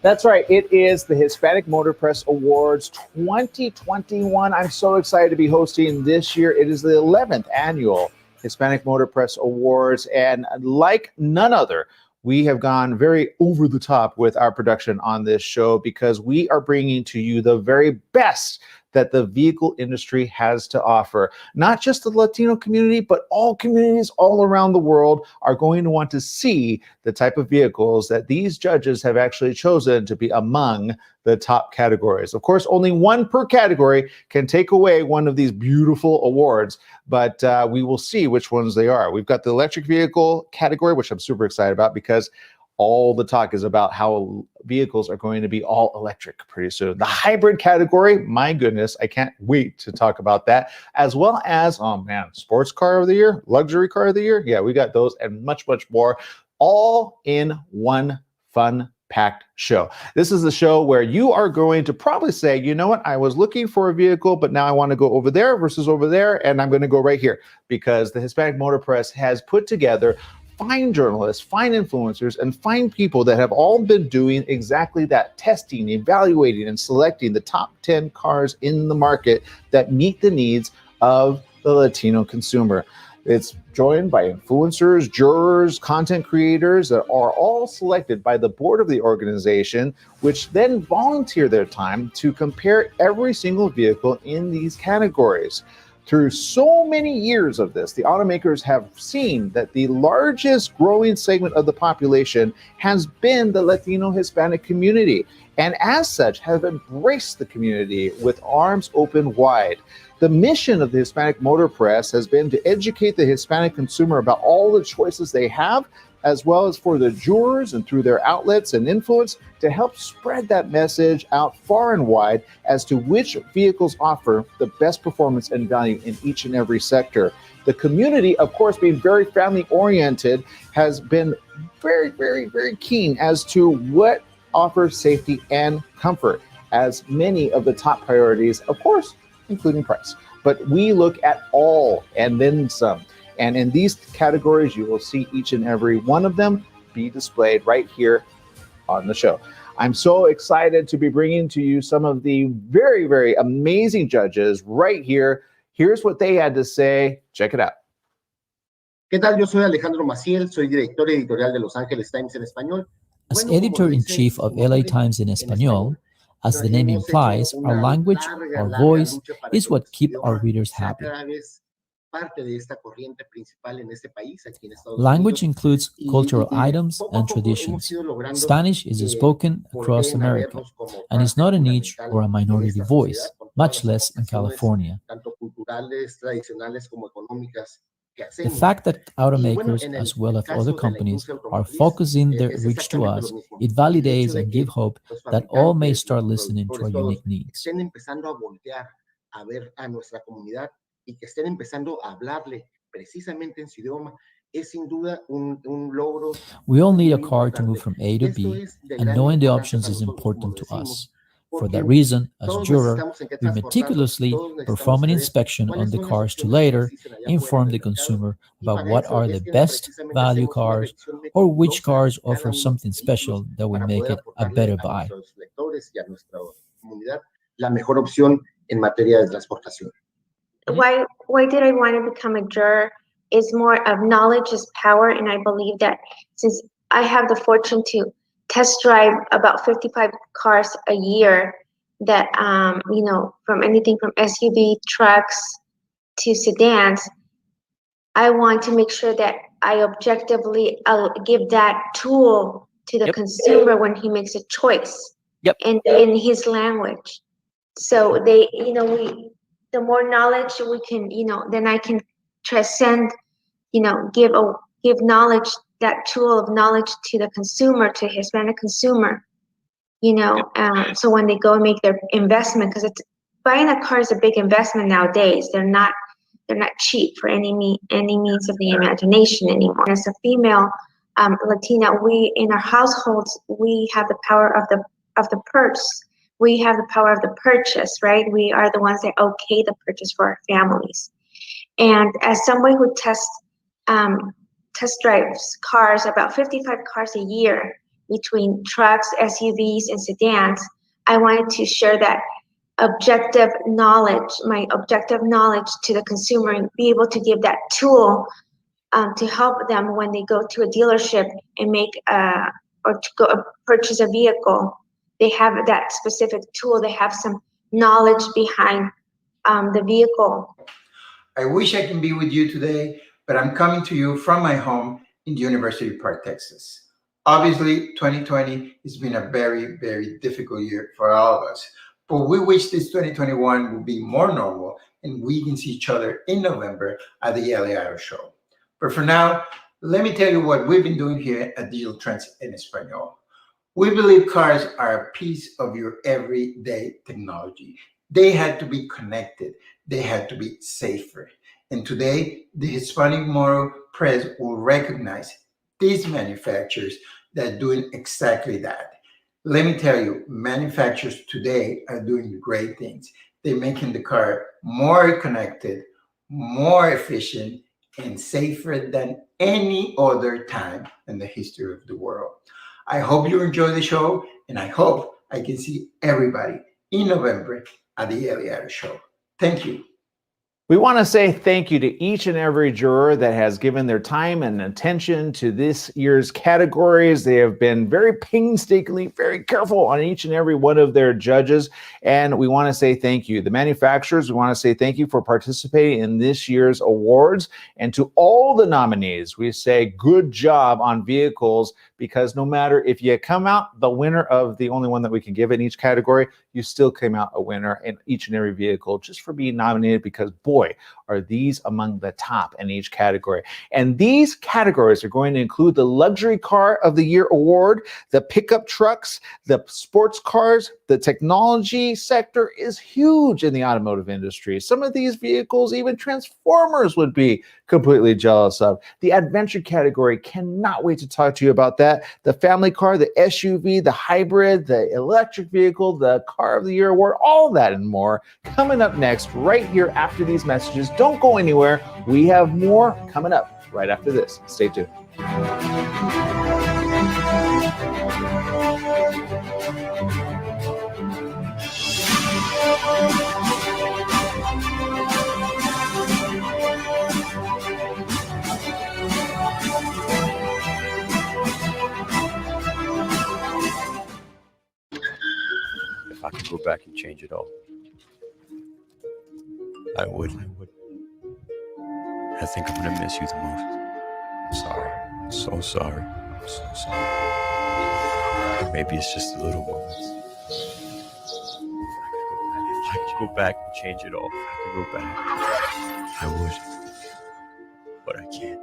That's right. It is the Hispanic Motor Press Awards 2021. I'm so excited to be hosting this year. It is the 11th annual Hispanic Motor Press Awards. And like none other, we have gone very over the top with our production on this show because we are bringing to you the very best that the vehicle industry has to offer. Not just the Latino community, but all communities all around the world are going to want to see the type of vehicles that these judges have actually chosen to be among the top categories. Of course, only one per category can take away one of these beautiful awards, but we will see which ones they are. We've got the electric vehicle category, which I'm super excited about because all the talk is about how vehicles are going to be all electric pretty soon. The hybrid category, my goodness, I can't wait to talk about that, as well as, oh man, sports car of the year, luxury car of the year. Yeah, we got those and much, much more, all in one fun packed show. This is the show where you are going to probably say, you know what, I was looking for a vehicle, but now I want to go over there versus over there, and I'm going to go right here because the Hispanic Motor Press has put together fine journalists, fine influencers, and fine people that have all been doing exactly that, testing, evaluating, and selecting the top 10 cars in the market that meet the needs of the Latino consumer. It's joined by influencers, jurors, content creators that are all selected by the board of the organization, which then volunteer their time to compare every single vehicle in these categories. Through so many years of this, the automakers have seen that the largest growing segment of the population has been the Latino Hispanic community, and as such have embraced the community with arms open wide. The mission of the Hispanic Motor Press has been to educate the Hispanic consumer about all the choices they have, as well as for the jurors and through their outlets and influence to help spread that message out far and wide as to which vehicles offer the best performance and value in each and every sector. The community, of course, being very family-oriented, has been very, very, very keen as to what offers safety and comfort as many of the top priorities, of course, including price. But we look at all and then some. And in these categories, you will see each and every one of them be displayed right here on the show. I'm so excited to be bringing to you some of the very, very amazing judges right here. Here's what they had to say. Check it out. ¿Qué tal? Yo soy Alejandro Maciel, soy director editorial de Los Angeles Times en español. As editor-in-chief of LA Times in Español, as the name implies, our language, our voice, is what keeps our readers happy. Language includes cultural items and traditions. Spanish is spoken across America, and is not a niche or a minority voice, much less in California. The fact that automakers, as well as other companies, are focusing their reach to us, it validates and gives hope that all may start listening to our unique needs. Y que estén empezando a hablarle precisamente en su idioma es sin duda un logro. We all need a car to move from A to B, and knowing the options is important to us. For that reason, as juror, we meticulously perform an inspection on the cars to later inform the consumer about what are the best value cars or which cars offer something special that will make it a better buy. La mejor opción en materia de transportación. Why did I want to become a juror is more of knowledge is power, and I believe that since I have the fortune to test drive about 55 cars a year, that you know, from anything from SUV, trucks to sedans, I want to make sure that I objectively give that tool to the consumer when he makes a choice in his language. So they, you know, the more knowledge we can, you know, then I can transcend, you know, give knowledge, that tool of knowledge to the consumer, to Hispanic consumer, you know, so when they go and make their investment, because it's buying a car is a big investment nowadays. They're not cheap for any means of the imagination anymore. As a female Latina, we in our households we have the power of the purse. We have the power of the purchase, right? We are the ones that okay the purchase for our families. And as someone who test drives cars, about 55 cars a year, between trucks, SUVs, and sedans, I wanted to share that objective knowledge, my objective knowledge to the consumer, and be able to give that tool to help them when they go to a dealership and make or to go purchase a vehicle. They have that specific tool. They have some knowledge behind the vehicle. I wish I can be with you today, but I'm coming to you from my home in University Park, Texas. Obviously, 2020 has been a very, very difficult year for all of us, but we wish this 2021 will be more normal and we can see each other in November at the LA Auto Show. But for now, let me tell you what we've been doing here at Digital Trends en Español. We believe cars are a piece of your everyday technology. They had to be connected. They had to be safer. And today, the Hispanic Motor Press will recognize these manufacturers that are doing exactly that. Let me tell you, manufacturers today are doing great things. They're making the car more connected, more efficient, and safer than any other time in the history of the world. I hope you enjoy the show, and I hope I can see everybody in November at the LA Auto Show. Thank you. We want to say thank you to each and every juror that has given their time and attention to this year's categories. They have been very painstakingly, very careful on each and every one of their judges. And we want to say thank you. The manufacturers, we want to say thank you for participating in this year's awards. And to all the nominees, we say good job on vehicles, because no matter if you come out the winner of the only one that we can give in each category, you still came out a winner in each and every vehicle just for being nominated, because boy, are these among the top in each category. And these categories are going to include the Luxury Car of the Year award, the pickup trucks, the sports cars. The technology sector is huge in the automotive industry. Some of these vehicles, even Transformers would be completely jealous of. The adventure category, cannot wait to talk to you about that. The family car, the SUV, the hybrid, the electric vehicle, the Car of the Year award, all that and more coming up next right here after these messages. Don't go anywhere. We have more coming up right after this. Stay tuned. If I could go back and change it all, I would. I think I'm gonna miss you the most. I'm sorry. I'm so sorry. I'm so sorry. Maybe it's just a little moments. If I could go back and change it all, if I could go back, I would. But I can't.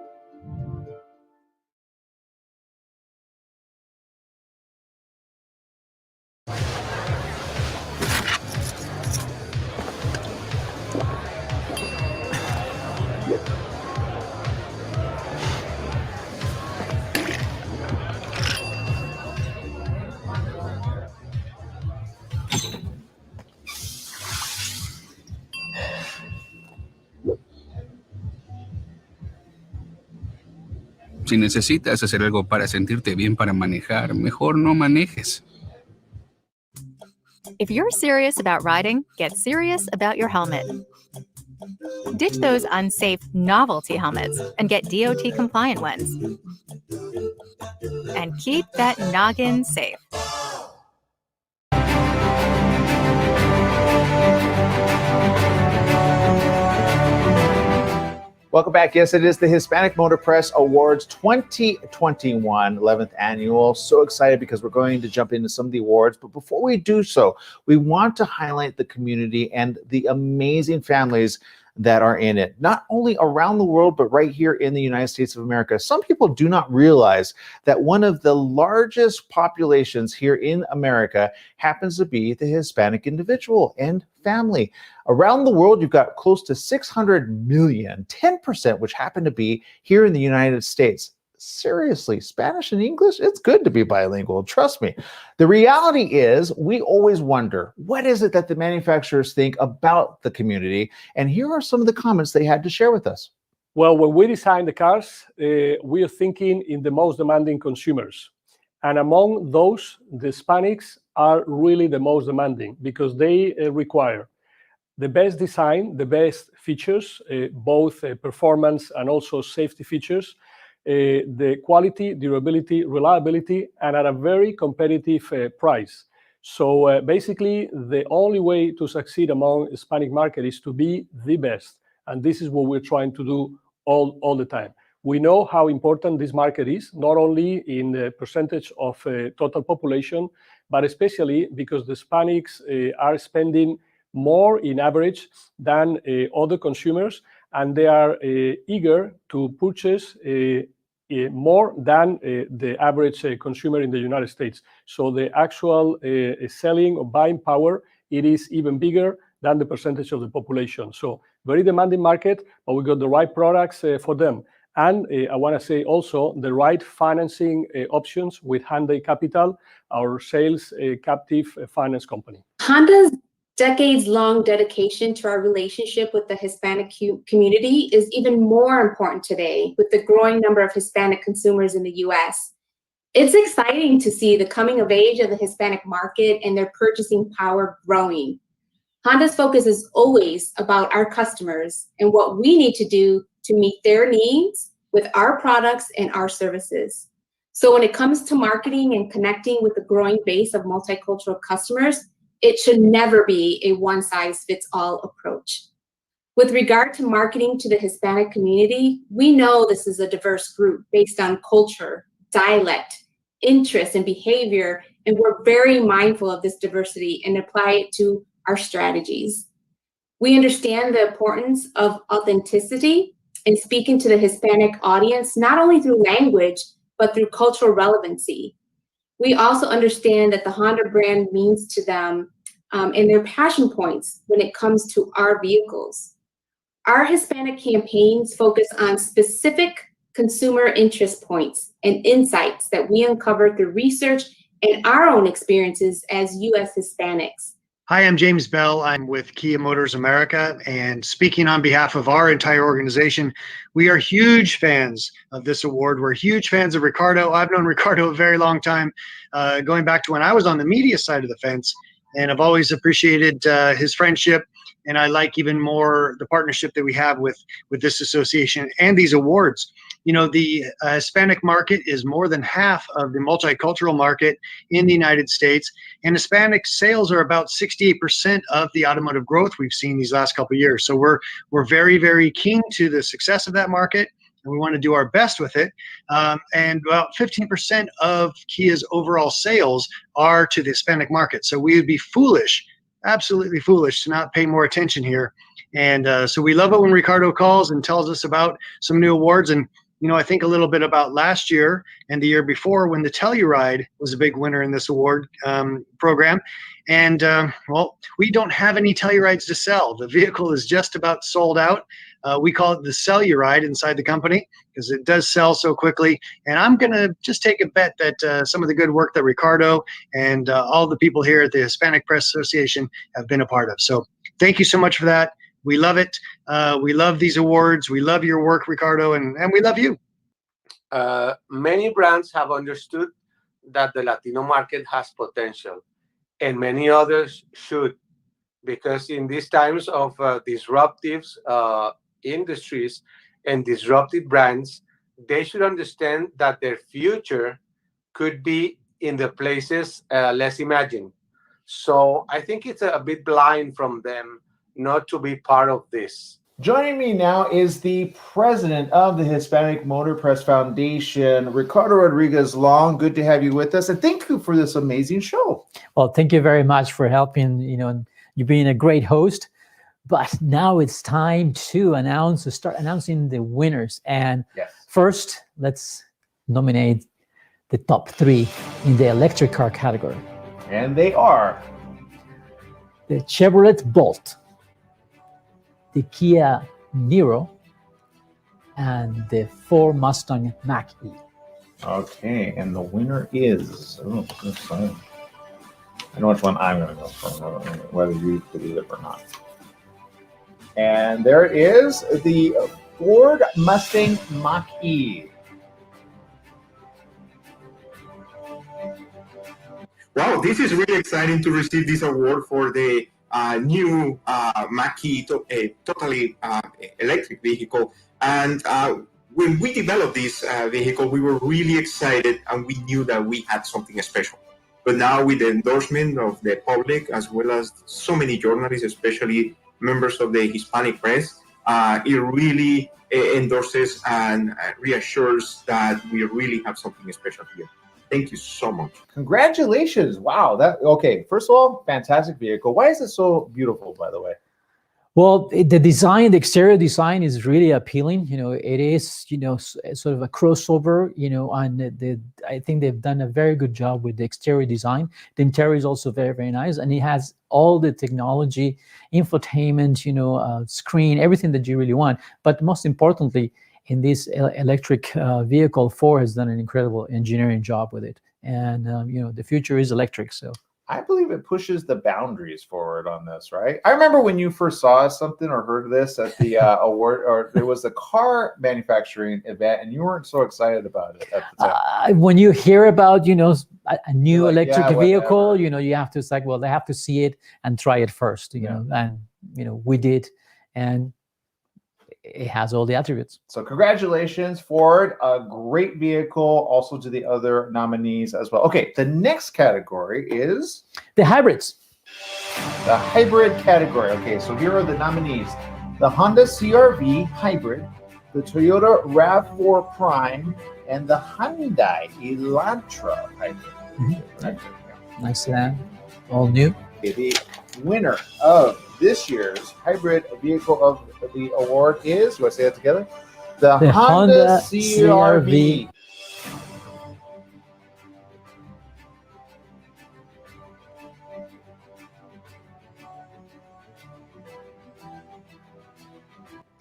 Si necesitas hacer algo para sentirte bien para manejar, mejor no manejes. If you're serious about riding, get serious about your helmet. Ditch those unsafe novelty helmets and get DOT compliant ones. And keep that noggin safe. Welcome back. Yes, it is the Hispanic Motor Press Awards 2021, 11th annual. So excited because we're going to jump into some of the awards. But before we do so, we want to highlight the community and the amazing families that are in it, not only around the world, but right here in the United States of America. Some people do not realize that one of the largest populations here in America happens to be the Hispanic individual and family. Around the world, you've got close to 600 million, 10%, which happen to be here in the United States. Seriously, Spanish and English, it's good to be bilingual, trust me. The reality is, we always wonder, what is it that the manufacturers think about the community? And here are some of the comments they had to share with us. Well, when we design the cars, we are thinking in the most demanding consumers. And among those, the Hispanics are really the most demanding because they require the best design, the best features, both performance and also safety features, the quality, durability, reliability, and at a very competitive price. So basically, the only way to succeed among Hispanic market is to be the best. And this is what we're trying to do all the time. We know how important this market is, not only in the percentage of total population, but especially because the Hispanics are spending more in average than other consumers, and they are eager to purchase more than the average consumer in the United States. So the actual selling or buying power, it is even bigger than the percentage of the population. So very demanding market, but we got the right products for them. And I want to say also the right financing options with Hyundai Capital, our sales captive finance company. Honda's decades-long dedication to our relationship with the Hispanic community is even more important today with the growing number of Hispanic consumers in the US. It's exciting to see the coming of age of the Hispanic market and their purchasing power growing. Honda's focus is always about our customers and what we need to do to meet their needs with our products and our services. So when it comes to marketing and connecting with the growing base of multicultural customers, it should never be a one-size-fits-all approach. With regard to marketing to the Hispanic community, we know this is a diverse group based on culture, dialect, interest, and behavior, and we're very mindful of this diversity and apply it to our strategies. We understand the importance of authenticity and speaking to the Hispanic audience, not only through language, but through cultural relevancy. We also understand that the Honda brand means to them and their passion points when it comes to our vehicles. Our Hispanic campaigns focus on specific consumer interest points and insights that we uncover through research and our own experiences as US Hispanics. Hi, I'm James Bell. I'm with Kia Motors America, and speaking on behalf of our entire organization, we are huge fans of this award. We're huge fans of Ricardo. I've known Ricardo a very long time, going back to when I was on the media side of the fence, and I've always appreciated his friendship, and I like even more the partnership that we have with this association and these awards. You know, the Hispanic market is more than half of the multicultural market in the United States, and Hispanic sales are about 68% of the automotive growth we've seen these last couple of years. So we're very, very keen to the success of that market, and we want to do our best with it. And about 15% of Kia's overall sales are to the Hispanic market. So we would be foolish, absolutely foolish, to not pay more attention here. And so we love it when Ricardo calls and tells us about some new awards. And you know, I think a little bit about last year and the year before when the Telluride was a big winner in this award program. And, well, we don't have any Tellurides to sell. The vehicle is just about sold out. We call it the Celluride inside the company because it does sell so quickly. And I'm going to just take a bet that some of the good work that Ricardo and all the people here at the Hispanic Press Association have been a part of. So thank you so much for that. We love it. We love these awards. We love your work, Ricardo, and we love you. Many brands have understood that the Latino market has potential, and many others should, because in these times of disruptive industries and disruptive brands, they should understand that their future could be in the places less imagined. So I think it's a bit blind from them not to be part of this. Joining me now is the president of the Hispanic Motor Press Foundation, Ricardo Rodriguez Long. Good to have you with us, and thank you for this amazing show. Well, thank you very much for helping, you being a great host. But now it's time to start announcing the winners. And first, let's nominate the top 3 in the electric car category. And they are the Chevrolet Bolt, the Kia Niro, and the Ford Mustang Mach-E. Okay, and the winner is, I know which one I'm going to go for, whether you believe it or not. And there it is, the Ford Mustang Mach-E. Wow, this is really exciting to receive this award for the new MACH-E totally electric vehicle. And when we developed this vehicle, we were really excited and we knew that we had something special. But now with the endorsement of the public, as well as so many journalists, especially members of the Hispanic press, it really endorses and reassures that we really have something special here. Thank you so much. Congratulations. Wow. Okay. First of all, fantastic vehicle. Why is it so beautiful, by the way? Well, the design, the exterior design is really appealing. It is, sort of a crossover, and I think they've done a very good job with the exterior design. The interior is also very, very nice. And it has all the technology, infotainment, screen, everything that you really want. But most importantly, in this electric vehicle, Ford has done an incredible engineering job with it. And, the future is electric. So I believe it pushes the boundaries forward on this, right? I remember when you first saw something or heard this at the award, or there was a car manufacturing event, and you weren't so excited about it at the time. When you hear about, a new electric vehicle, whatever. you have to, it's like, well, they have to see it and try it first, and, we did. And it has all the attributes. So congratulations, Ford. A great vehicle. Also to the other nominees as well. Okay, the next category is the hybrids. The hybrid category. Okay, so here are the nominees. The Honda CR-V Hybrid, the Toyota RAV4 Prime, and the Hyundai Elantra Hybrid. Mm-hmm. Right? Nice sedan. All new. Okay, the winner of this year's hybrid vehicle of the award is, do I say that together? The Honda CR-V.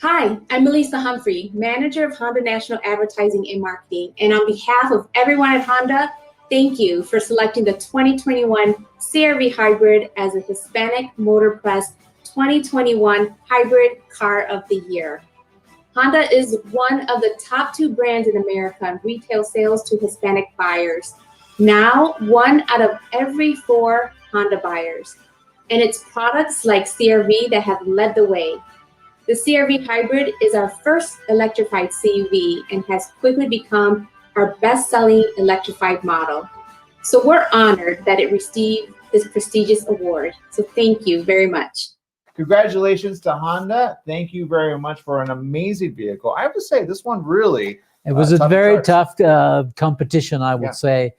Hi, I'm Melissa Humphrey, manager of Honda National Advertising and Marketing. And on behalf of everyone at Honda, thank you for selecting the 2021 CR-V Hybrid as a Hispanic Motor Press 2021 Hybrid Car of the Year. Honda is one of the top 2 brands in America in retail sales to Hispanic buyers. Now, 1 out of every 4 Honda buyers. And it's products like CR-V that have led the way. The CR-V Hybrid is our first electrified CUV and has quickly become our best-selling electrified model. So we're honored that it received this prestigious award. So thank you very much. Congratulations to Honda. Thank you very much for an amazing vehicle. I have to say, this one really... It was a very tough competition, I would say.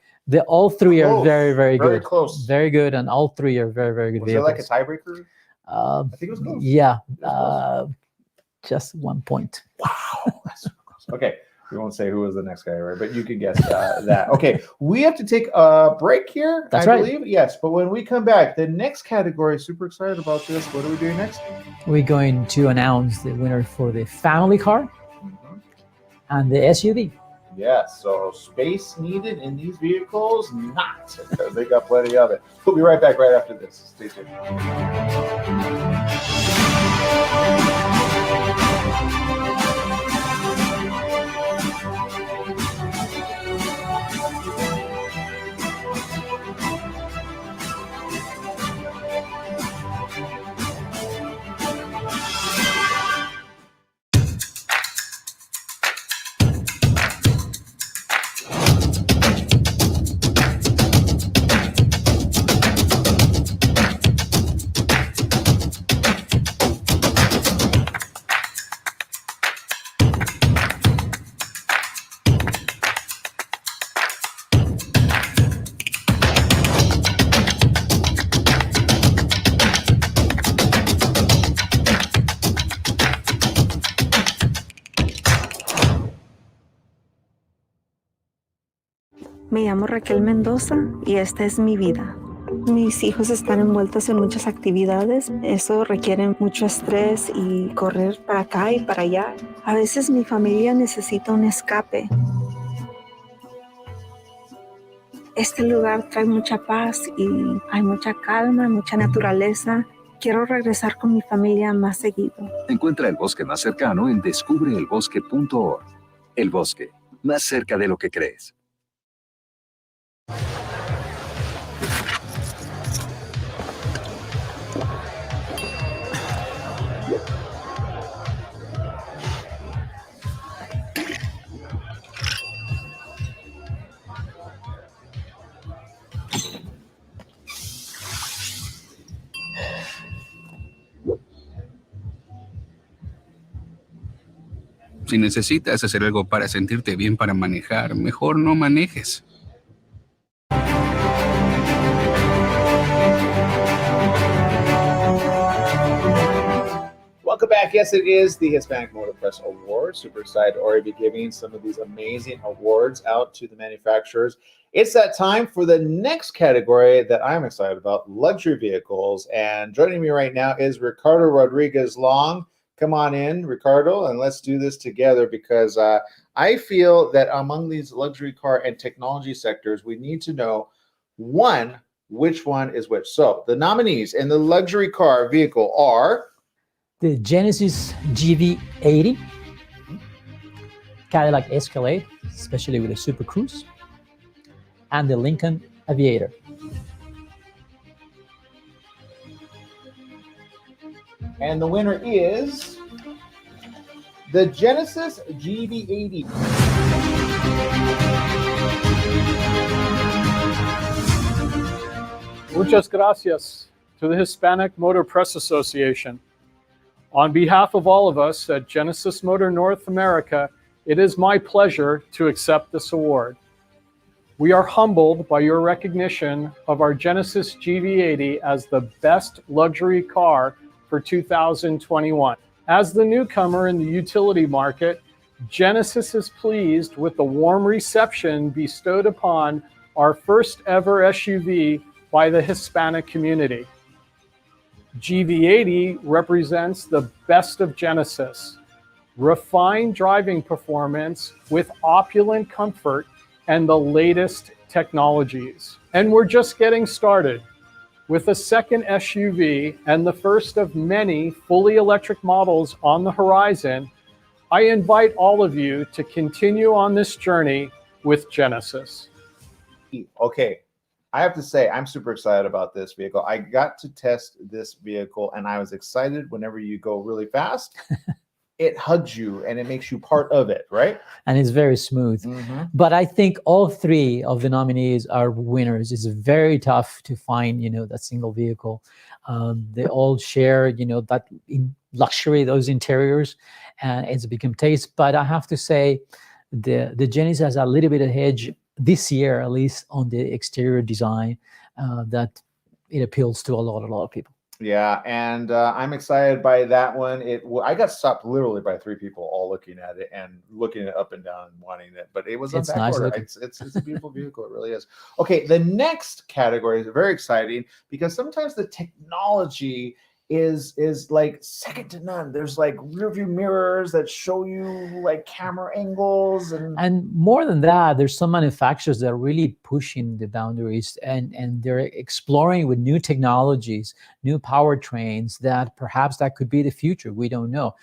All 3 are very, very good. Very close. Very good, and all 3 are very, very good vehicles. Was there like a tiebreaker? I think it was close. Yeah. Just 1 point. Wow. That's so close. Okay. We won't say who was the next guy, right? But you can guess that. Okay, we have to take a break here, I believe. Yes, but when we come back, the next category, super excited about this. What are we doing next? We're going to announce the winner for the family car and the SUV. Yes, so space needed in these vehicles? Not, because they got plenty of it. We'll be right back right after this. Stay tuned. Me llamo Raquel Mendoza y esta es mi vida. Mis hijos están envueltos en muchas actividades. Eso requiere mucho estrés y correr para acá y para allá. A veces mi familia necesita un escape. Este lugar trae mucha paz y hay mucha calma, mucha naturaleza. Quiero regresar con mi familia más seguido. Encuentra el bosque más cercano en descubreelbosque.org. El bosque, más cerca de lo que crees. Si necesitas hacer algo para sentirte bien para manejar, mejor no manejes. Welcome back. Yes, it is the Hispanic Motor Press Awards. Super excited to already be giving some of these amazing awards out to the manufacturers. It's that time for the next category that I'm excited about, luxury vehicles. And joining me right now is Ricardo Rodriguez Long. Come on in, Ricardo, and let's do this together because I feel that among these luxury car and technology sectors, we need to know, one, which one is which. So the nominees in the luxury car vehicle are the Genesis GV80, Cadillac Escalade, especially with the Super Cruise, and the Lincoln Aviator. And the winner is the Genesis GV80. Muchas gracias to the Hispanic Motor Press Association. On behalf of all of us at Genesis Motor North America, it is my pleasure to accept this award. We are humbled by your recognition of our Genesis GV80 as the best luxury car for 2021. As the newcomer in the utility market, Genesis is pleased with the warm reception bestowed upon our first ever SUV by the Hispanic community. GV80 represents the best of Genesis, refined driving performance with opulent comfort and the latest technologies. And we're just getting started. With a second SUV and the first of many fully electric models on the horizon, I invite all of you to continue on this journey with Genesis. Okay. I have to say, I'm super excited about this vehicle. I got to test this vehicle, and I was excited whenever you go really fast. It hugs you, and it makes you part of it, right? And it's very smooth. But I think all three of the nominees are winners. It's very tough to find, that single vehicle. They all share, that in luxury, those interiors, and it's become taste. But I have to say, the Genesis has a little bit of hedge this year, at least on the exterior design, that it appeals to a lot of people. Yeah, and I'm excited by that one. I got stopped literally by 3 people all looking at it and looking it up and down and wanting it, but it was on back nice order. It's a beautiful vehicle. It really is. Okay, the next category is very exciting because sometimes the technology is like second to none. There's like rear view mirrors that show you like camera angles and more than that, there's some manufacturers that are really pushing the boundaries and they're exploring with new technologies, new powertrains that perhaps that could be the future. We don't know.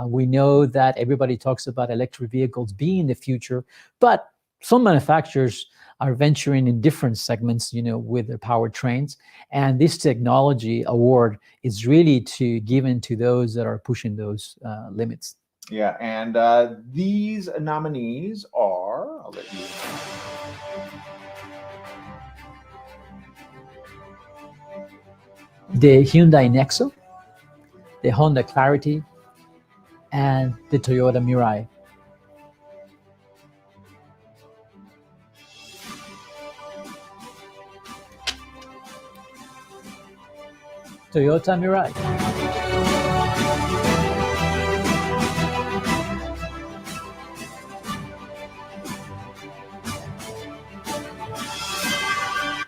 We know that everybody talks about electric vehicles being the future, but some manufacturers are venturing in different segments, with their powertrains. And this technology award is really given to those that are pushing those limits. Yeah, and these nominees are, I'll let you the Hyundai Nexo, the Honda Clarity, and the Toyota Mirai. Toyota Mirai.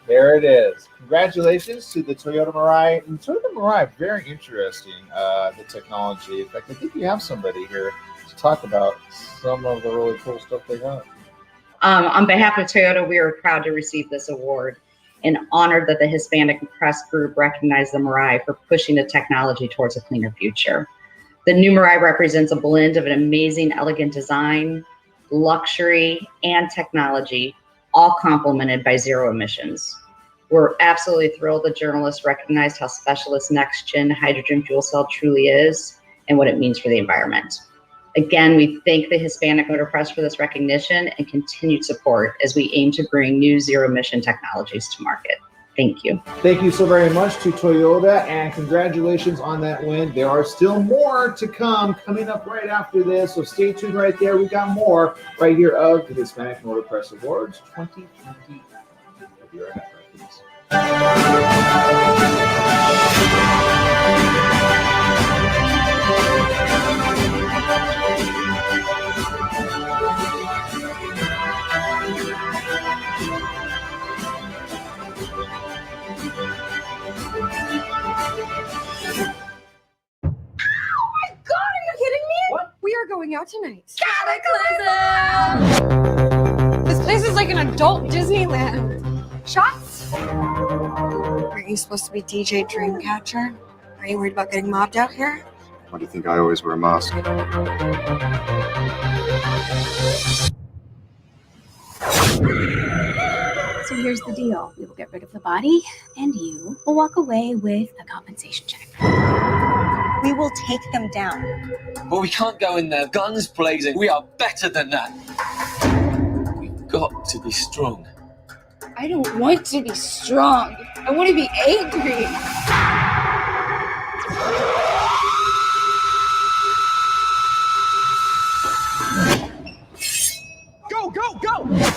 There it is. Congratulations to the Toyota Mirai. And Toyota Mirai, very interesting, the technology. In fact, I think you have somebody here to talk about some of the really cool stuff they got. On behalf of Toyota, we are proud to receive this award and honored that the Hispanic Press Group recognized the Mirai for pushing the technology towards a cleaner future. The new Mirai represents a blend of an amazing, elegant design, luxury, and technology, all complemented by zero emissions. We're absolutely thrilled that journalists recognized how special this next-gen hydrogen fuel cell truly is and what it means for the environment. Again, we thank the Hispanic Motor Press for this recognition and continued support as we aim to bring new zero-emission technologies to market. Thank you. Thank you so very much to Toyota, and congratulations on that win. There are still more to come coming up right after this, so stay tuned right there. We got more right here of the Hispanic Motor Press Awards 2020. We'll be right back after this. We are going out tonight. Cataclysm! This place is like an adult Disneyland. Shots? Aren't you supposed to be DJ Dreamcatcher? Are you worried about getting mobbed out here? Why do you think I always wear a mask? So here's the deal. We will get rid of the body, and you will walk away with a compensation check. We will take them down. But we can't go in there guns blazing. We are better than that. We've got to be strong. I don't want to be strong. I want to be angry. Go, go, go!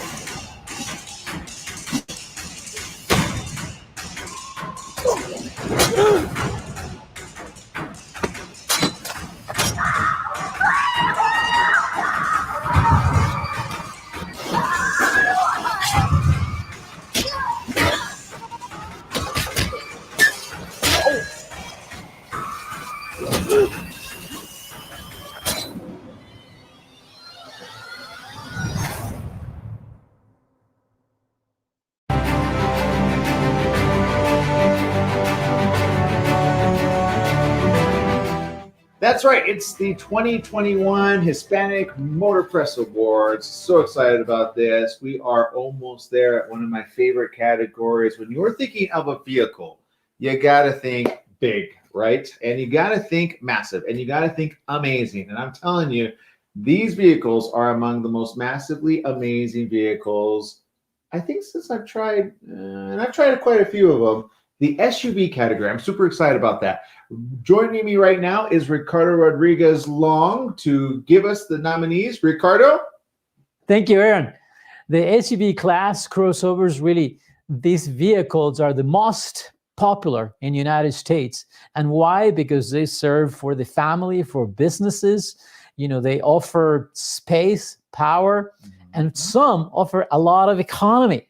That's right. It's the 2021 Hispanic Motor Press Awards. So excited about this. We are almost there at one of my favorite categories. When you're thinking of a vehicle, you got to think big, right? And you got to think massive, and you got to think amazing. And I'm telling you, these vehicles are among the most massively amazing vehicles, I think, since I've tried, and I've tried quite a few of them. The SUV category, I'm super excited about that. Joining me right now is Ricardo Rodriguez Long to give us the nominees. Ricardo? Thank you, Aaron. The SUV class crossovers, really, these vehicles are the most popular in the United States. And why? Because they serve for the family, for businesses. You know, they offer space, power, and some offer a lot of economy.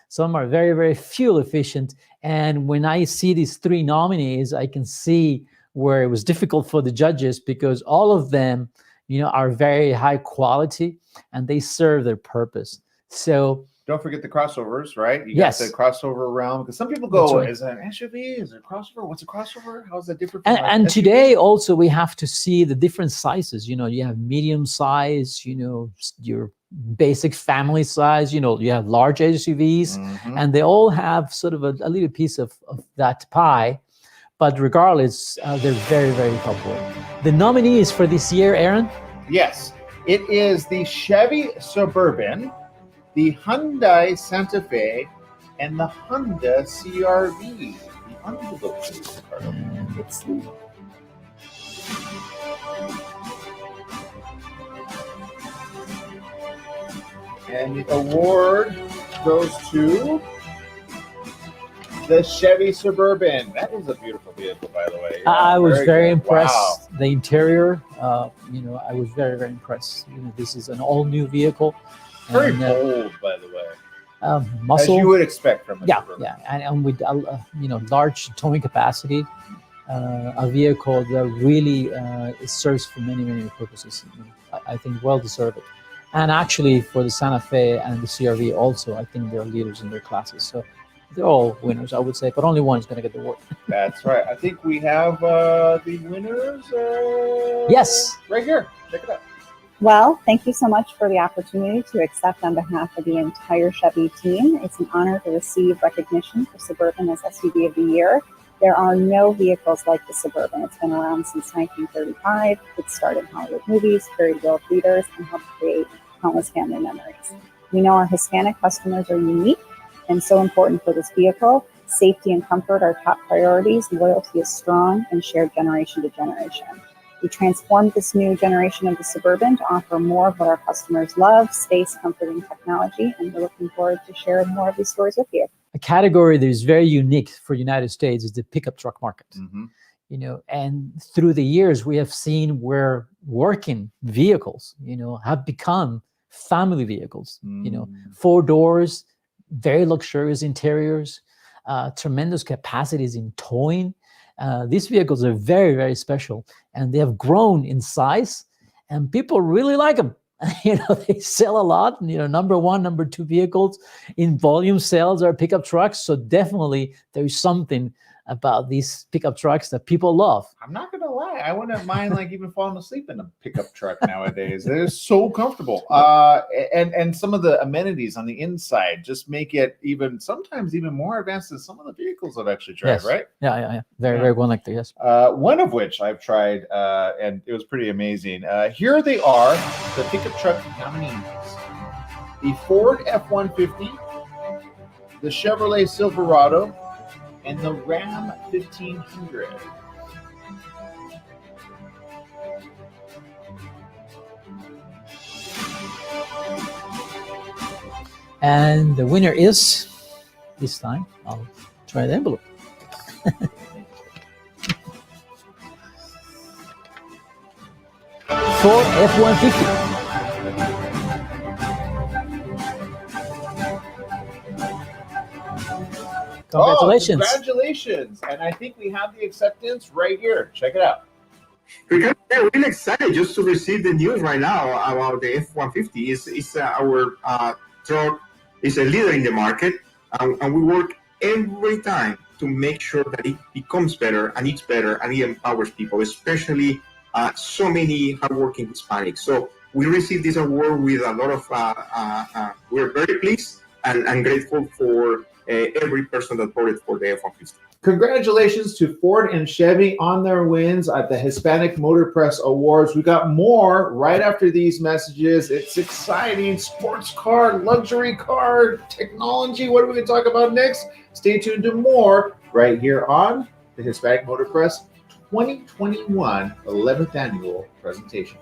Some are very, very fuel efficient. And when I see these three nominees, I can see where it was difficult for the judges, because all of them, you know, are very high quality and they serve their purpose. So don't forget the crossovers, right? You yes. got the crossover realm, because some people go, right. is it an SUV? Is it a crossover? What's a crossover? How is that different? And today also we have to see the different sizes. You know, you have medium size, you know, your basic family size, you know, you have large SUVs, and they all have sort of a little piece of that pie. But regardless, they're very, very popular. The nominees for this year, Aaron? Yes, it is the Chevy Suburban, the Hyundai Santa Fe, and the Honda CR-V. The envelope, please, Ricardo. Let's see. And the award goes to the Chevy Suburban. That is a beautiful vehicle, by the way. Yeah, I was very impressed. Wow. The interior, you know, I was very, very impressed. You know, this is an all-new vehicle. Very bold, by the way. Muscle. As you would expect from a Suburban. Yeah, and with you know, large towing capacity, a vehicle that really it serves for many, many purposes. You know, I think well deserved. And actually, for the Santa Fe and the CR-V also, I think they're leaders in their classes. So they're all winners, I would say, but only one is going to get the award. That's right. I think we have the winners. Yes. Right here. Check it out. Well, thank you so much for the opportunity to accept on behalf of the entire Chevy team. It's an honor to receive recognition for Suburban as SUV of the Year. There are no vehicles like the Suburban. It's been around since 1935. It starred in Hollywood movies, carried world leaders, and helped create countless family memories. We know our Hispanic customers are unique and so important for this vehicle. Safety and comfort are top priorities. Loyalty is strong and shared generation to generation. We transformed this new generation of the Suburban to offer more of what our customers love, space, comfort, and technology, and we're looking forward to sharing more of these stories with you. A category that is very unique for United States is the pickup truck market. You know, and through the years, we have seen where working vehicles, you know, have become family vehicles, you know, 4 doors, very luxurious interiors, tremendous capacities in towing. These vehicles are very, very special, and they have grown in size, and people really like them. You know, they sell a lot. You know, number 1, number 2 vehicles in volume sales are pickup trucks. So definitely there is something about these pickup trucks that people love. I'm not gonna lie, I wouldn't mind like even falling asleep in a pickup truck nowadays. They're so comfortable. And some of the amenities on the inside just make it sometimes even more advanced than some of the vehicles I've actually tried, Yes. right? Yeah. Very connected, yes. One of which I've tried, and it was pretty amazing. Here they are, the pickup truck nominees. The Ford F-150, the Chevrolet Silverado, and the Ram 1500. And the winner is, this time, I'll try the envelope. Ford F-150. Congratulations. Oh, congratulations. And I think we have the acceptance right here. Check it out. We're really excited just to receive the news right now about the F-150. It's our truck is a leader in the market, and we work every time to make sure that it becomes better, and it's better, and it empowers people, especially so many hardworking Hispanics. So we received this award with a lot of, we're very pleased and grateful for every person that voted for the F-150. Congratulations to Ford and Chevy on their wins at the Hispanic Motor Press Awards. We got more right after these messages. It's exciting. Sports car, luxury car, technology. What are we going to talk about next? Stay tuned to more right here on the Hispanic Motor Press 2021 11th Annual Presentation.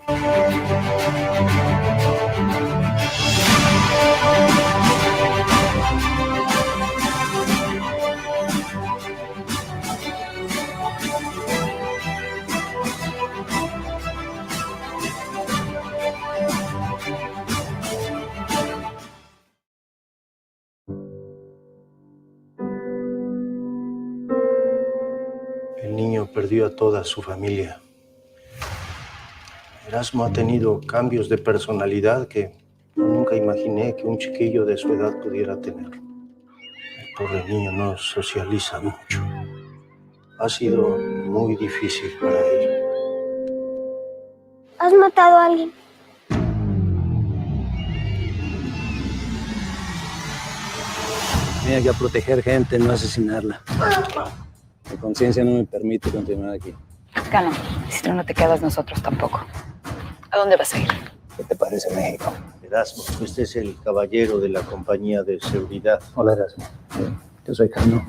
El niño perdió a toda su familia. Erasmo ha tenido cambios de personalidad que nunca imaginé que un chiquillo de su edad pudiera tener. El pobre niño no socializa mucho. Ha sido muy difícil para él. ¿Has matado a alguien? Tenía que proteger gente, no asesinarla. Mi conciencia no me permite continuar aquí. Calma, si tú no te quedas, nosotros tampoco. ¿A dónde vas a ir? ¿Qué te parece México? Erasmo, usted es el caballero de la compañía de seguridad. Hola, Erasmo. Yo soy Carlos.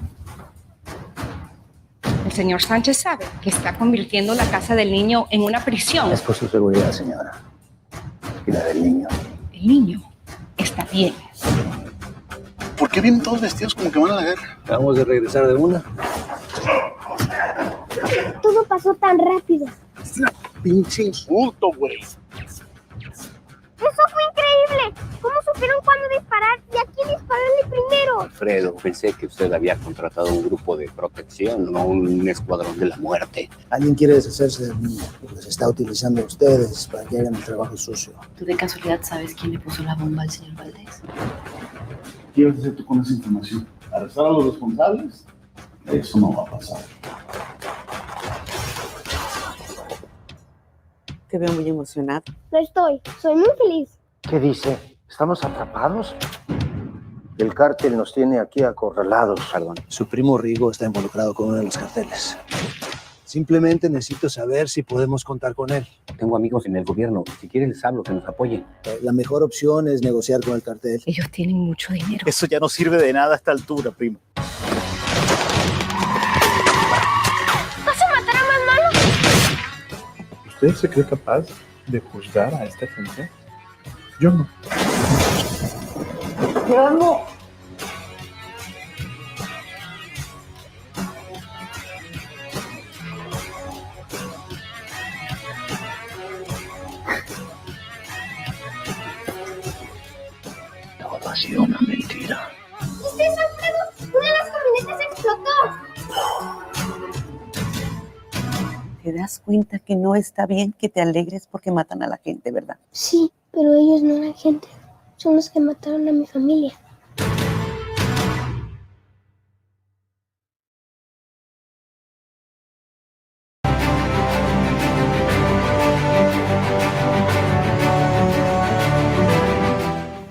El señor Sánchez sabe que está convirtiendo la casa del niño en una prisión. Es por su seguridad, señora. Y la del niño. El niño está bien. ¿Por qué vienen todos vestidos como que van a la guerra? Acabamos de regresar de una. Todo pasó tan rápido. Es una pinche insulto, güey. ¡Eso fue increíble! ¿Cómo supieron cuándo disparar y a quién dispararle primero? Alfredo, pensé que usted había contratado un grupo de protección, no un escuadrón de la muerte. Alguien quiere deshacerse del niño, porque se está utilizando a ustedes para que hagan el trabajo sucio. ¿Tú de casualidad sabes quién le puso la bomba al señor Valdés? ¿Qué vas a hacer tú con esa información? ¿Arrestar a los responsables? Eso no va a pasar. Te veo muy emocionado. Lo estoy. Soy muy feliz. ¿Qué dice? ¿Estamos atrapados? El cártel nos tiene aquí acorralados. Perdón. Su primo Rigo está involucrado con uno de los carteles. Simplemente necesito saber si podemos contar con él. Tengo amigos en el gobierno. Si quieren les hablo, que nos apoyen. La mejor opción es negociar con el cartel. Ellos tienen mucho dinero. Eso ya no sirve de nada a esta altura, primo. ¿Usted se cree capaz de juzgar a esta gente? Yo no. Yo no. Todo ha sido una mentira. ¿Ustedes Alfredo? Una de las camionetas explotó. ¿Te das cuenta que no está bien que te alegres porque matan a la gente, verdad? Sí, pero ellos no eran gente. Son los que mataron a mi familia.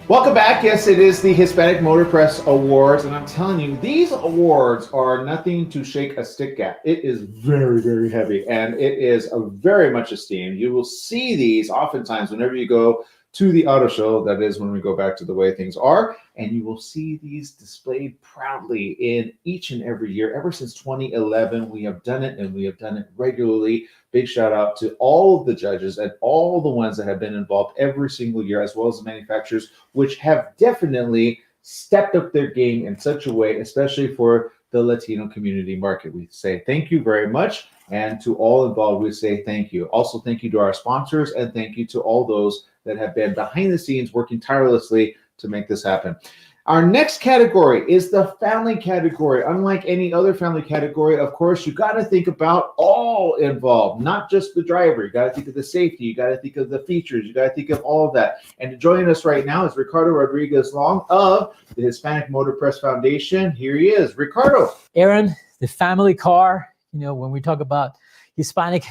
Welcome back. Yes, it is the Hispanic Motor Press Awards, and I'm telling you, these awards are nothing to shake a stick at. It is very, very heavy, and it is very much esteemed. You will see these oftentimes whenever you go to the auto show. That is when we go back to the way things are, and you will see these displayed proudly in each and every year. Ever since 2011, we have done it, and we have done it regularly. Big shout out to all of the judges and all the ones that have been involved every single year, as well as the manufacturers, which have definitely stepped up their game in such a way, especially for the Latino community market. We say thank you very much. And to all involved, we say thank you. Also, thank you to our sponsors, and thank you to all those that have been behind the scenes working tirelessly to make this happen. Our next category is the family category. Unlike any other family category, of course, you got to think about all involved, not just the driver. You got to think of the safety. You got to think of the features. You got to think of all of that. And joining us right now is Ricardo Rodriguez Long of the Hispanic Motor Press Foundation. Here he is. Ricardo. Aaron, the family car, when we talk about Hispanic,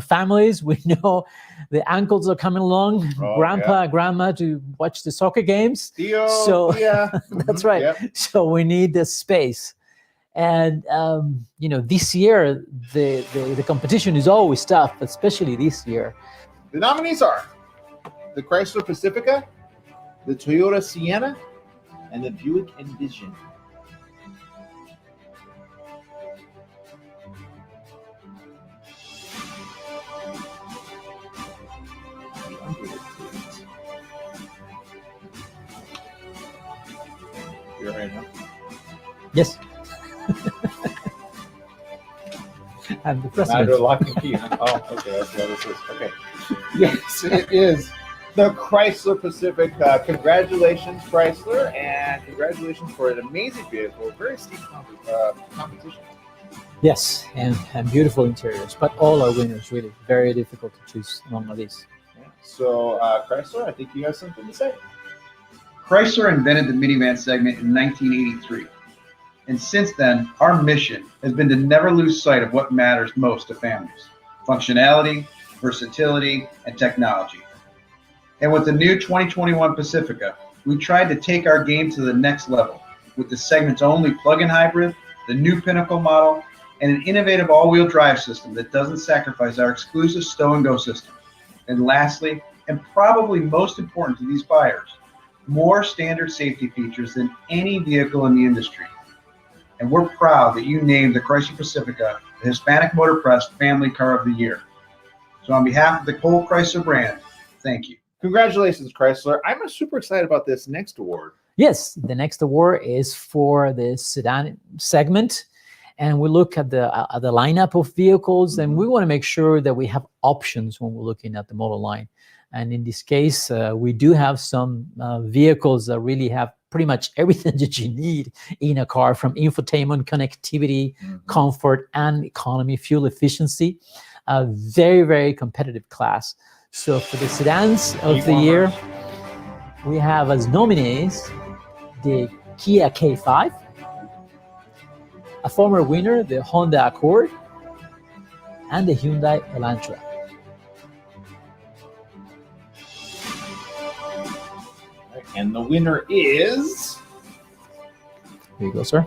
families, we know the uncles are coming along, grandpa, grandma to watch the soccer games. Tío, so tía. That's right. Yep. So we need the space. And, this year, the competition is always tough, especially this year. The nominees are the Chrysler Pacifica, the Toyota Sienna, and the Buick Envision. You're right now. Yes. I'm the president. Not lock and key. Huh? Oh, okay. That's what this is. Okay. Yes, it is the Chrysler Pacifica. Congratulations, Chrysler, and congratulations for an amazing vehicle. Very steep competition. Yes, and beautiful interiors, but all are winners, really. Very difficult to choose among all these. Yeah. So, Chrysler, I think you have something to say. Chrysler invented the minivan segment in 1983. And since then, our mission has been to never lose sight of what matters most to families: functionality, versatility, and technology. And with the new 2021 Pacifica, we tried to take our game to the next level with the segment's only plug-in hybrid, the new Pinnacle model, and an innovative all-wheel drive system that doesn't sacrifice our exclusive stow-and-go system. And lastly, and probably most important to these buyers, more standard safety features than any vehicle in the industry. And we're proud that you named the Chrysler Pacifica the Hispanic Motor Press Family Car of the Year. So on behalf of the whole Chrysler brand, thank you. Congratulations, Chrysler. I'm super excited about this next award. Yes, the next award is for the sedan segment. And we look at the lineup of vehicles, and we want to make sure that we have options when we're looking at the model line. And in this case, we do have some vehicles that really have pretty much everything that you need in a car, from infotainment, connectivity, comfort, and economy, fuel efficiency. A very, very competitive class. So for the sedans of the year, we have as nominees the Kia K5, a former winner, the Honda Accord, and the Hyundai Elantra. And the winner is... Here you go, sir.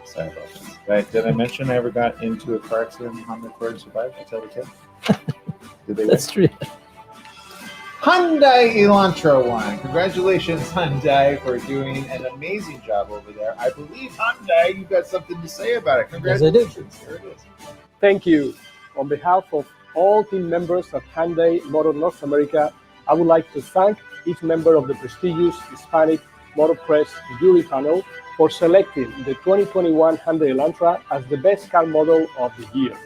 Sorry about this. Right, did I mention I ever got into a car accident and Honda Accord and survived? I tell the kid. Did they win? That's true. Hyundai Elantra won. Congratulations, Hyundai, for doing an amazing job over there. I believe, Hyundai, you've got something to say about it. Congratulations. Yes, I do. Here it is. Thank you. on behalf of all team members at Hyundai Motor North America, I would like to thank each member of the prestigious Hispanic Motor Press jury panel for selecting the 2021 Hyundai Elantra as the best car model of the year.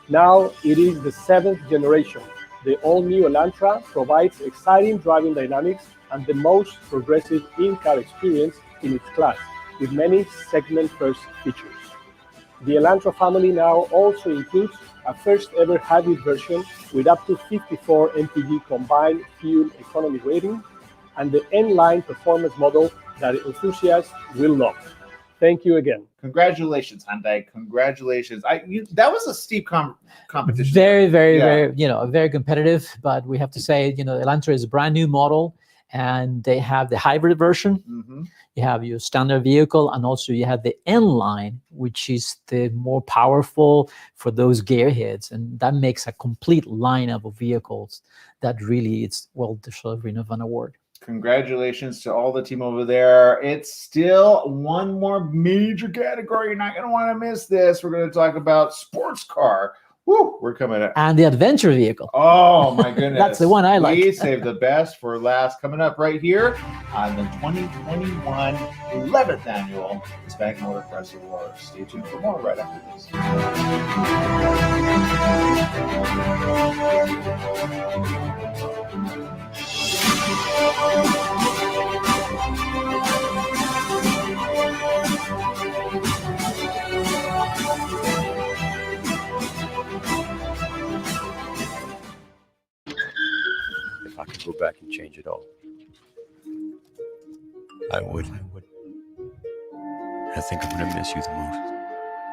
Now it is the 7th generation. The all-new Elantra provides exciting driving dynamics and the most progressive in-car experience in its class, with many segment-first features. The Elantra family now also includes a first-ever hybrid version with up to 54 mpg combined fuel economy rating, and the N-Line performance model that enthusiasts will love. Thank you again. Congratulations, Hyundai. Congratulations. That was a steep competition. Very, very competitive. But we have to say, Elantra is a brand new model, and they have the hybrid version. Mm-hmm. You have your standard vehicle, and also you have the N-Line, which is the more powerful for those gearheads, and that makes a complete lineup of vehicles that really it's well deserving of an award. Congratulations to all the team over there. It's still one more major category. You're not going to want to miss this. We're going to talk about sports car. Woo, we're coming up. And the adventure vehicle. Oh, my goodness. That's the one I like. We saved the best for last. Coming up right here on the 2021 11th Annual Hispanic Motor Press Awards. Stay tuned for more right after this. If I could go back and change it all, I would. I think I'm gonna miss you the most.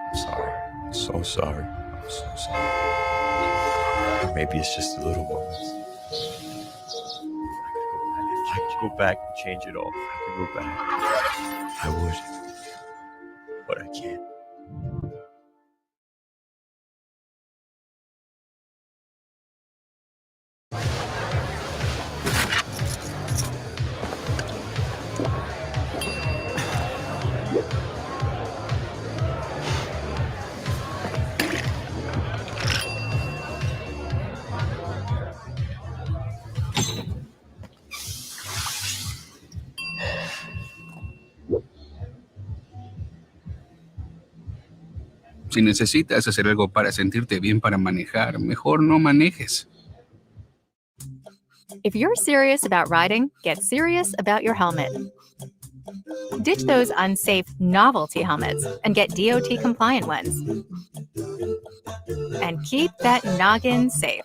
I'm sorry. I'm so sorry. I'm so sorry. Maybe it's just a little moments. If I could go back and change it all, if I could go back, I would. But I can't. Si necesitas hacer algo para sentirte bien para manejar, mejor no manejes. If you're serious about riding, get serious about your helmet. Ditch those unsafe novelty helmets and get DOT compliant ones. And keep that noggin safe.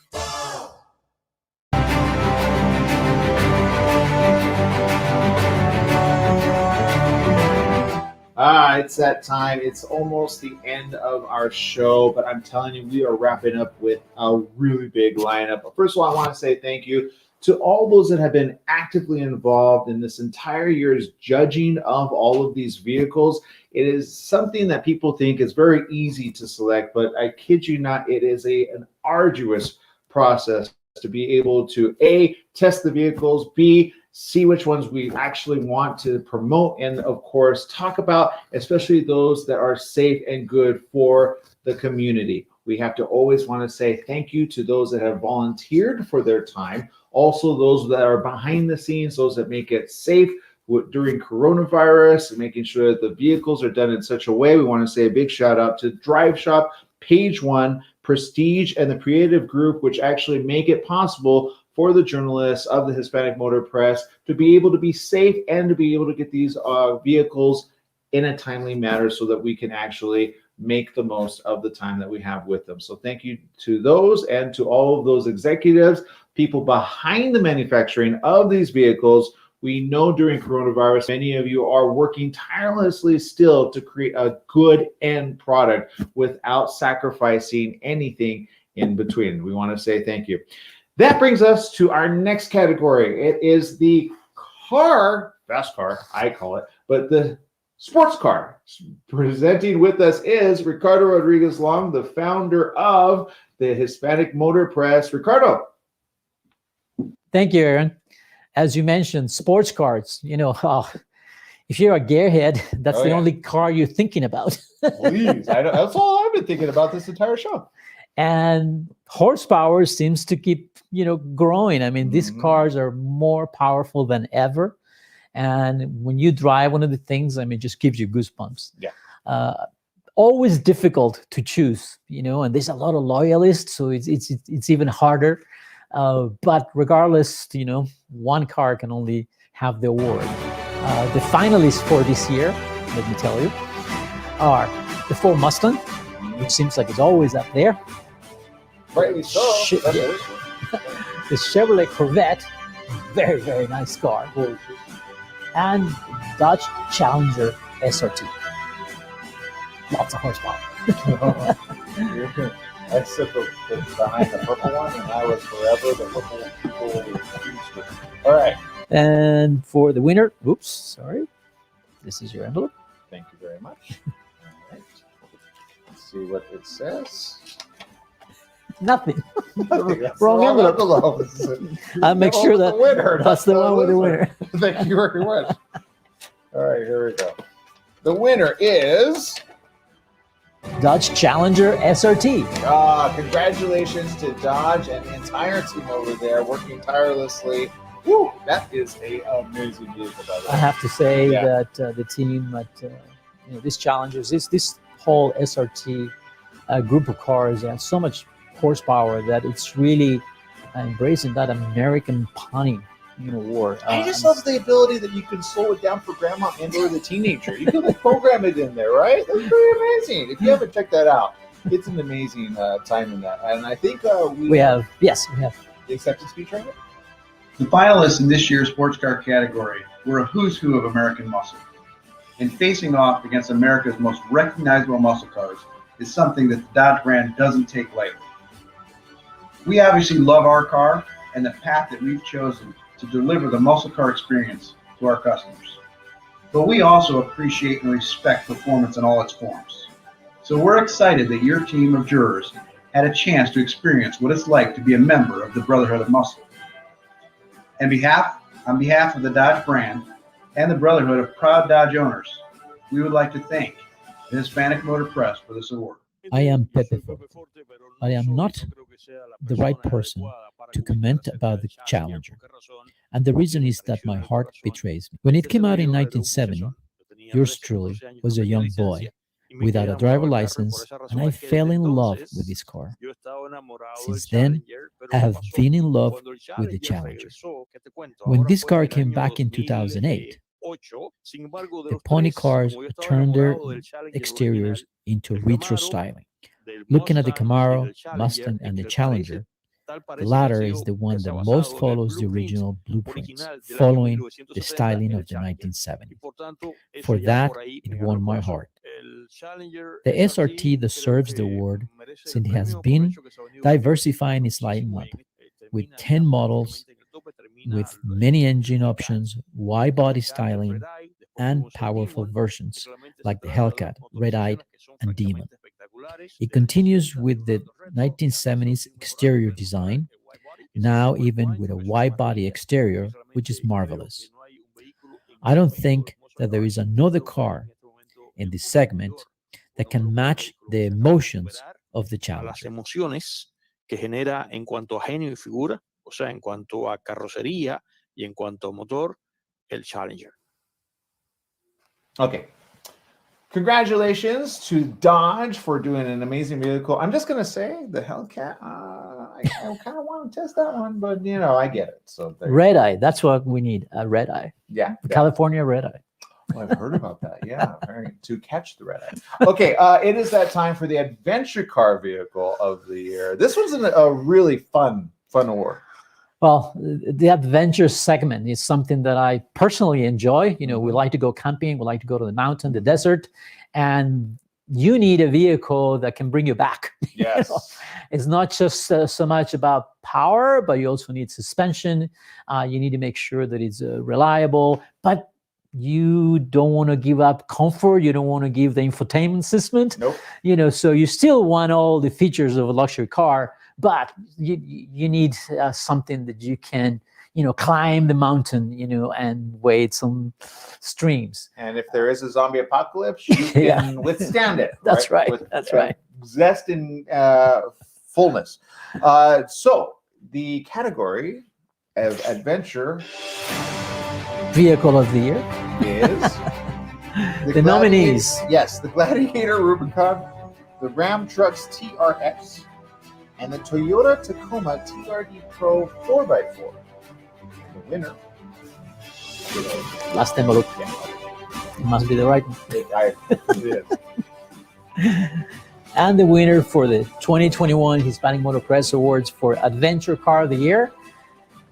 It's that time. It's almost the end of our show, but I'm telling you, we are wrapping up with a really big lineup. First of all, I want to say thank you to all those that have been actively involved in this entire year's judging of all of these vehicles. It is something that people think is very easy to select, but I kid you not, it is an arduous process to be able to A, test the vehicles, B, see which ones we actually want to promote, and of course talk about, especially those that are safe and good for the community. We have to always want to say thank you to those that have volunteered for their time, also those that are behind the scenes, those that make it safe during coronavirus, and making sure that the vehicles are done in such a way. We want to say a big shout out to Drive Shop, Page One, Prestige, and the creative group, which actually make it possible for the journalists of the Hispanic Motor Press to be able to be safe and to be able to get these vehicles in a timely manner so that we can actually make the most of the time that we have with them. So thank you to those and to all of those executives, people behind the manufacturing of these vehicles. We know during coronavirus, many of you are working tirelessly still to create a good end product without sacrificing anything in between. We want to say thank you. That brings us to our next category. It is the fast car, I call it, but the sports car. Presenting with us is Ricardo Rodriguez Long, the founder of the Hispanic Motor Press. Ricardo. Thank you, Aaron. As you mentioned, sports cars, if you're a gearhead, that's the only car you're thinking about. Please, that's all I've been thinking about this entire show. And horsepower seems to keep, growing. I mean, these cars are more powerful than ever. And when you drive one of the things, I mean, it just gives you goosebumps. Yeah. Always difficult to choose, and there's a lot of loyalists, so it's even harder. But regardless, one car can only have the award. The finalists for this year, let me tell you, are the Ford Mustang, which seems like it's always up there. Rightly so. The Chevrolet Corvette, very, very nice car. And Dodge Challenger SRT. Lots of horsepower. I sit behind the purple one, and I was forever the purple people. All right. And for the winner, oops, sorry. This is your envelope. Thank you very much. All right. Let's see what it says. Nothing. That's Wrong envelope. I'll make sure the winner. That's the one with the winner. Thank you very much. All right, here we go. The winner is Dodge Challenger SRT. Congratulations to Dodge and the entire team over there working tirelessly. Woo, that is an amazing vehicle, by the way. I have to say that the team at these Challengers, this whole SRT group of cars has so much horsepower that it's really embracing that American punny war. I just love the ability that you can slow it down for grandma and or the teenager. You can program it in there, right? That's pretty amazing. If you haven't checked that out, it's an amazing time in that. And I think we have the acceptance speech right now. The finalists in this year's sports car category were a who's who of American muscle. And facing off against America's most recognizable muscle cars is something that the Dodge brand doesn't take lightly. We obviously love our car and the path that we've chosen to deliver the muscle car experience to our customers. But we also appreciate and respect performance in all its forms. So we're excited that your team of jurors had a chance to experience what it's like to be a member of the Brotherhood of Muscle. On behalf of the Dodge brand and the Brotherhood of proud Dodge owners, we would like to thank the Hispanic Motor Press for this award. I am Pepe. I am not the right person to comment about the Challenger. And the reason is that my heart betrays me. When it came out in 1970, yours truly was a young boy without a driver license, and I fell in love with this car. Since then, I have been in love with the Challenger. When this car came back in 2008, the pony cars turned their exteriors into retro styling. Looking at the Camaro, Mustang, and the Challenger, the latter is the one that most follows the original blueprints, following the styling of the 1970s. For that, it won my heart. The SRT deserves the award since it has been diversifying its lineup with 10 models, with many engine options, wide body styling, and powerful versions like the Hellcat, Red Eye, and Demon. It continues with the 1970s exterior design, now even with a wide body exterior, which is marvelous. I don't think that there is another car in this segment that can match the emotions of the Challenger. Que genera en cuanto a genio y figura, o sea, en cuanto a carrocería y en cuanto a motor, el Challenger. Okay. Congratulations to Dodge for doing an amazing vehicle. I'm just going to say the Hellcat, I kind of want to test that one, but, I get it. So Red Eye, that's what we need, a Red Eye. Yeah. California Red Eye. Well, I've heard about that. Yeah, to catch the red eye. Okay, it is that time for the adventure car vehicle of the year. This was a really fun award. Well, the adventure segment is something that I personally enjoy. We like to go camping, we like to go to the mountain, the desert, and you need a vehicle that can bring you back. Yes. It's not just so much about power, but you also need suspension. You need to make sure that it's reliable, but you don't want to give up comfort. You don't want to give the infotainment system. Nope. So you still want all the features of a luxury car, but you need something that you can, climb the mountain, and wade some streams. And if there is a zombie apocalypse, you can withstand it. That's right. Zest and fullness. So the category of adventure Vehicle of the Year is the nominees. Yes, the Gladiator Rubicon, the Ram Trucks TRX, and the Toyota Tacoma TRD Pro 4x4. The winner. Last envelope. It must be the right one. It is. And the winner for the 2021 Hispanic Motor Press Awards for Adventure Car of the Year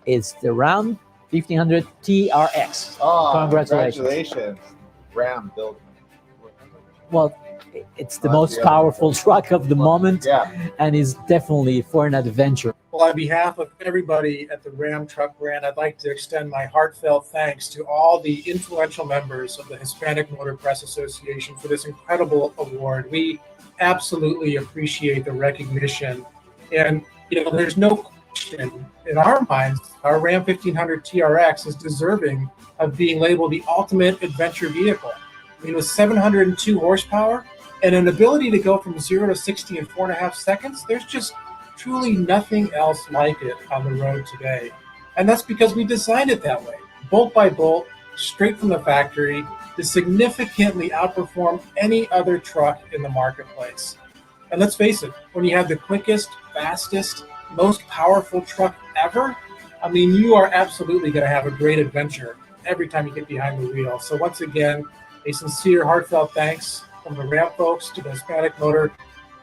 is the Ram 1500 TRX. Oh, Congratulations. Ram built. Well, it's the most powerful truck of the moment, and is definitely for an adventure. Well, on behalf of everybody at the Ram Truck brand, I'd like to extend my heartfelt thanks to all the influential members of the Hispanic Motor Press Association for this incredible award. We absolutely appreciate the recognition. And, there's no question in our minds, our Ram 1500 TRX is deserving of being labeled the ultimate adventure vehicle. I mean, with 702 horsepower and an ability to go from 0 to 60 in 4.5 seconds, there's just truly nothing else like it on the road today. And that's because we designed it that way, bolt by bolt, straight from the factory, to significantly outperform any other truck in the marketplace. And let's face it, when you have the quickest, fastest, most powerful truck ever, I mean, you are absolutely going to have a great adventure every time you get behind the wheel. So once again, a sincere, heartfelt thanks from the Ram folks to the Hispanic Motor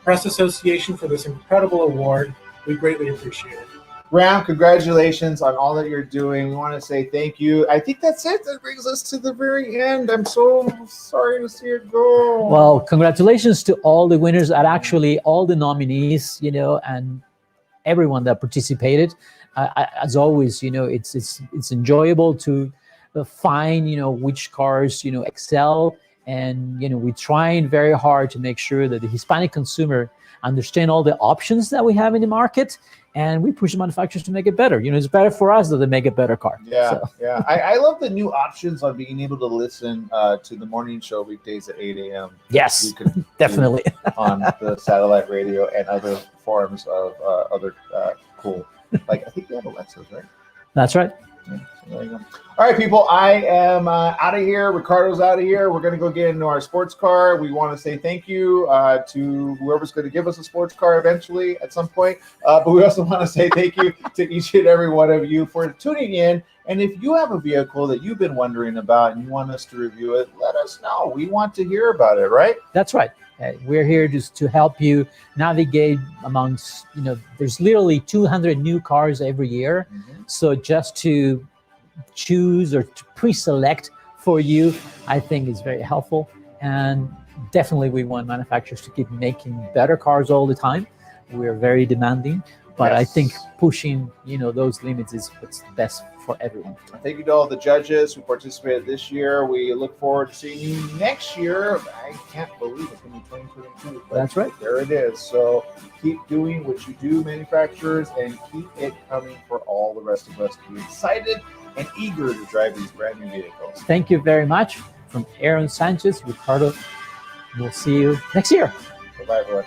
Press Association for this incredible award. We greatly appreciate it. Ram, congratulations on all that you're doing. We want to say thank you. I think that's it. That brings us to the very end. I'm so sorry to see it go. Well, congratulations to all the winners, and actually all the nominees, and everyone that participated. As always, it's enjoyable to find, which cars, excel. And, we're trying very hard to make sure that the Hispanic consumer understand all the options that we have in the market, and we push the manufacturers to make it better. It's better for us that they make a better car. Yeah. I love the new options on being able to listen to the morning show weekdays at 8 a.m. Yes, you can definitely. on the satellite radio and other forms of other cool. Like, I think they have Alexas, right? That's right. Yeah, so there you go. All right, people, I am out of here. Ricardo's out of here. We're going to go get into our sports car. We want to say thank you to whoever's going to give us a sports car eventually at some point. But we also want to say thank you to each and every one of you for tuning in. And if you have a vehicle that you've been wondering about and you want us to review it, let us know. We want to hear about it, right? That's right. We're here just to help you navigate amongst, there's literally 200 new cars every year. Mm-hmm. So just to choose or to pre-select for you, I think is very helpful. And definitely we want manufacturers to keep making better cars all the time. We're very demanding, but yes. I think pushing, those limits is what's best for everyone. Thank you to all the judges who participated this year. We look forward to seeing you next year. I can't believe it's going to be 2022. That's right. There it is. So keep doing what you do, manufacturers, and keep it coming for all the rest of us to be excited and eager to drive these brand new vehicles. Thank you very much. From Aaron Sanchez, Ricardo. We'll see you next year. Bye-bye, everyone.